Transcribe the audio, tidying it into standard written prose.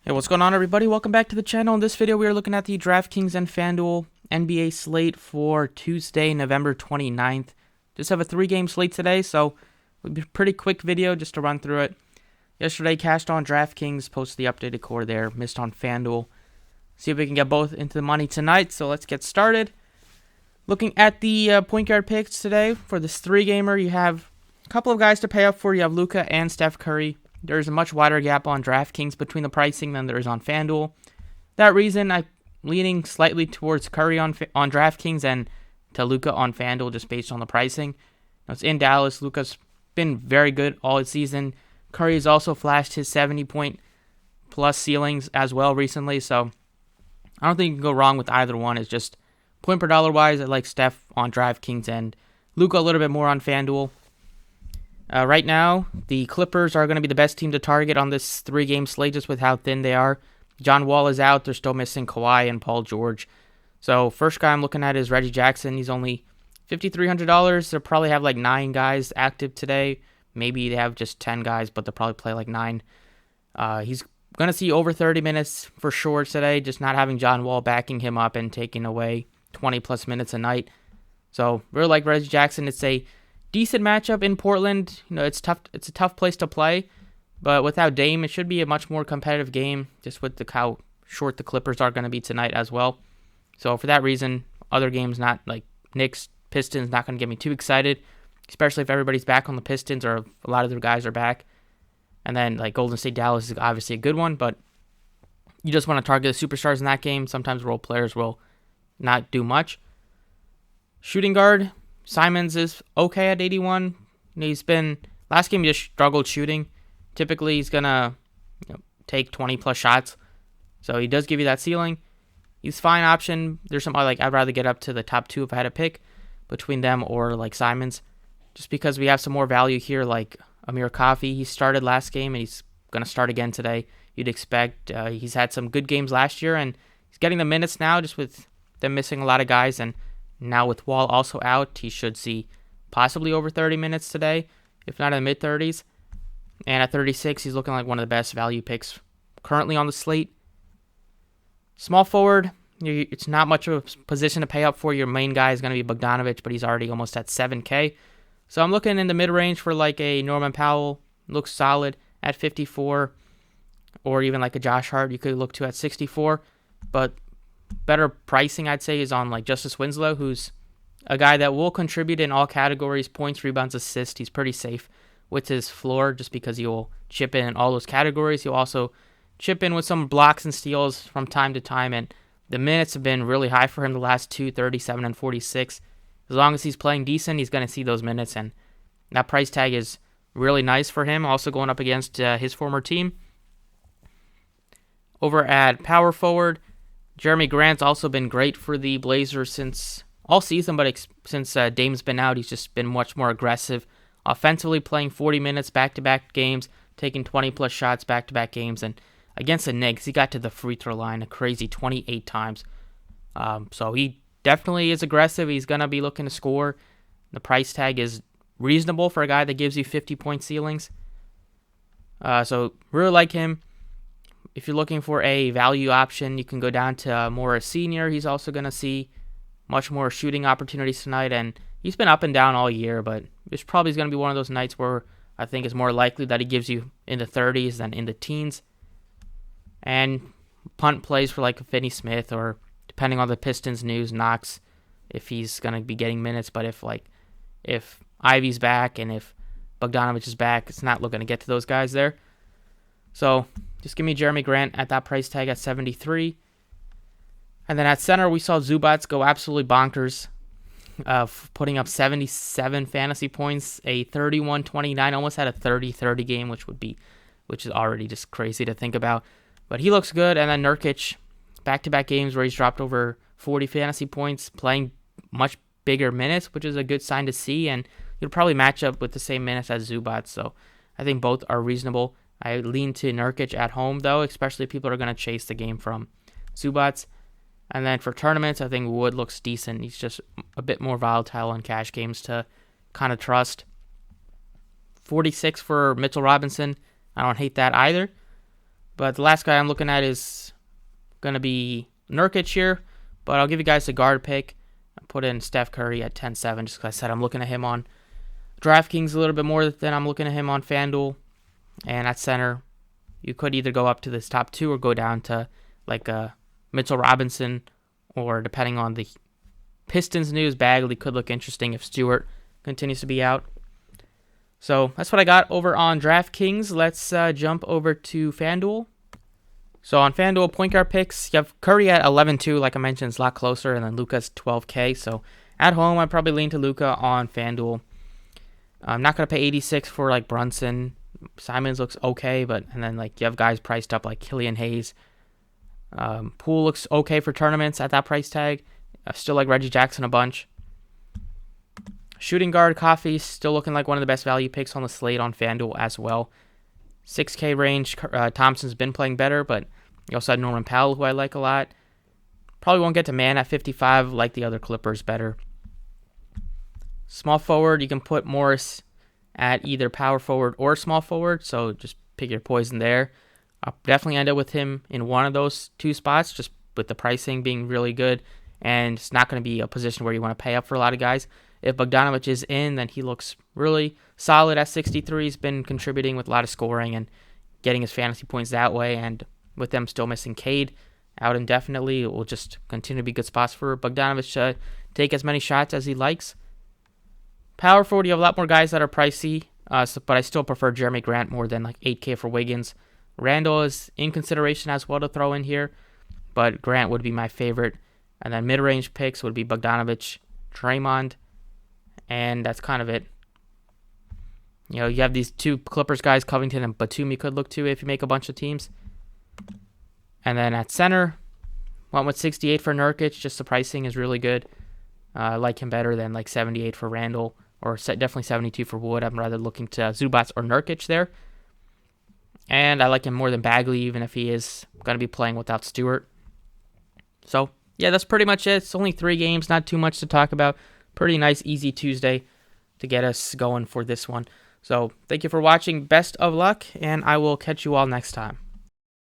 Hey, what's going on, everybody? Welcome back to the channel. In this video, we are looking at the DraftKings and Fanduel NBA slate for Tuesday, November 29th. Just have a 3-game slate today, so it'll be a pretty quick video just to run through it. Yesterday, cashed on DraftKings, posted the updated core there, missed on Fanduel. See if we can get both into the money tonight, so let's get started. Looking at the point guard picks today, for this 3-gamer, you have a couple of guys to pay up for. You have Luka and Steph Curry. There's a much wider gap on DraftKings between the pricing than there is on FanDuel. That reason, I'm leaning slightly towards Curry on DraftKings and to Luka on FanDuel just based on the pricing. Now, it's in Dallas. Luka's been very good all season. Curry has also flashed his 70-point plus ceilings as well recently, so I don't think you can go wrong with either one. It's just point per dollar wise, I like Steph on DraftKings and Luka a little bit more on FanDuel. Right now, the Clippers are going to be the best team to target on this 3-game slate just with how thin they are. John Wall is out. They're still missing Kawhi and Paul George. So first guy I'm looking at is Reggie Jackson. He's only $5,300. They'll probably have like 9 guys active today. Maybe they have just 10 guys, but they'll probably play like 9. He's going to see over 30 minutes for sure today, just not having John Wall backing him up and taking away 20-plus minutes a night. So really like Reggie Jackson. It's a decent matchup in Portland. You know, it's tough. It's a tough place to play, but without Dame, it should be a much more competitive game. Just with how short the Clippers are going to be tonight as well. So for that reason, other games not like Knicks, Pistons, not going to get me too excited, especially if everybody's back on the Pistons or a lot of their guys are back. And then like Golden State Dallas is obviously a good one, but you just want to target the superstars in that game. Sometimes role players will not do much. Shooting guard, Simons is okay at 81. He's been last game he just struggled shooting. Typically he's gonna take 20+ shots, so he does give you that ceiling. He's fine option. There's some like I'd rather get up to the top 2 if I had to pick between them or like Simons, just because we have some more value here. Like Amir Coffey, he started last game and he's gonna start again today. You'd expect he's had some good games last year and he's getting the minutes now, just with them missing a lot of guys. And now with Wall also out, he should see possibly over 30 minutes today, if not in the mid-30s. And at 36, he's looking like one of the best value picks currently on the slate. Small forward, it's not much of a position to pay up for. Your main guy is going to be Bogdanovic, but he's already almost at $7K. So I'm looking in the mid-range for like a Norman Powell. Looks solid at 54. Or even like a Josh Hart you could look to at 64. But better pricing, I'd say, is on like Justice Winslow, who's a guy that will contribute in all categories, points, rebounds, assists. He's pretty safe with his floor just because he'll chip in all those categories. He'll also chip in with some blocks and steals from time to time, and the minutes have been really high for him the last 2, 37 and 46. As long as he's playing decent, he's going to see those minutes, and that price tag is really nice for him, also going up against his former team. Over at power forward, Jeremy Grant's also been great for the Blazers since all season, but since Dame's been out, he's just been much more aggressive offensively, playing 40 minutes back-to-back games, taking 20+ shots back-to-back games, and against the Knicks, he got to the free throw line a crazy 28 times. So he definitely is aggressive. He's going to be looking to score. The price tag is reasonable for a guy that gives you 50-point ceilings. So really like him. If you're looking for a value option, you can go down to Morris Sr. He's also going to see much more shooting opportunities tonight, and he's been up and down all year, but it's probably going to be one of those nights where I think it's more likely that he gives you in the 30s than in the teens. And punt plays for like Finney Smith, or depending on the Pistons news, Knox, if he's going to be getting minutes. But if Ivy's back and if Bogdanovic is back, it's not looking to get to those guys there. So just give me Jeremy Grant at that price tag at 73. And then at center, we saw Zubac go absolutely bonkers, putting up 77 fantasy points, a 31-29, almost had a 30-30 game, which is already just crazy to think about. But he looks good. And then Nurkic, back-to-back games where he's dropped over 40 fantasy points, playing much bigger minutes, which is a good sign to see. And he'll probably match up with the same minutes as Zubac. So I think both are reasonable. I lean to Nurkic at home, though, especially if people are going to chase the game from Zubac. And then for tournaments, I think Wood looks decent. He's just a bit more volatile in cash games to kind of trust. 46 for Mitchell Robinson. I don't hate that either. But the last guy I'm looking at is going to be Nurkic here. But I'll give you guys the guard pick. I put in Steph Curry at 10-7 just because I said I'm looking at him on DraftKings a little bit more than I'm looking at him on FanDuel. And at center, you could either go up to this top 2 or go down to like Mitchell Robinson, or depending on the Pistons news, Bagley could look interesting if Stewart continues to be out. So that's what I got over on DraftKings. Let's jump over to FanDuel. So on FanDuel, point guard picks, you have Curry at 11-2, like I mentioned, it's a lot closer, and then Luka's 12K. So at home, I'd probably lean to Luka on FanDuel. I'm not going to pay 86 for like Brunson. Simons looks okay, and then like you have guys priced up like Killian Hayes. Poole looks okay for tournaments at that price tag. I still like Reggie Jackson a bunch. Shooting guard, Coffee, still looking like one of the best value picks on the slate on FanDuel as well. 6K range, Thompson's been playing better, but you also had Norman Powell, who I like a lot. Probably won't get to Man at 55, like the other Clippers better. Small forward, you can put Morris at either power forward or small forward, so just pick your poison there. I'll definitely end up with him in one of those 2 spots, just with the pricing being really good, and it's not going to be a position where you want to pay up for a lot of guys. If Bogdanovic is in, then he looks really solid at 63. He's been contributing with a lot of scoring and getting his fantasy points that way, and with them still missing Cade out indefinitely, it will just continue to be good spots for Bogdanovic to take as many shots as he likes. Power forward, you have a lot more guys that are pricey, but I still prefer Jeremy Grant more than like 8K for Wiggins. Randall is in consideration as well to throw in here, but Grant would be my favorite. And then mid-range picks would be Bogdanovic, Draymond, and that's kind of it. You know, you have these 2 Clippers guys, Covington and Batum, you could look to if you make a bunch of teams. And then at center, went with 68 for Nurkic, just the pricing is really good. I like him better than like 78 for Randall, or definitely 72 for Wood. I'm rather looking to Zubats or Nurkic there. And I like him more than Bagley, even if he is going to be playing without Stewart. So, yeah, that's pretty much it. It's only 3 games, not too much to talk about. Pretty nice, easy Tuesday to get us going for this one. So, thank you for watching. Best of luck, and I will catch you all next time.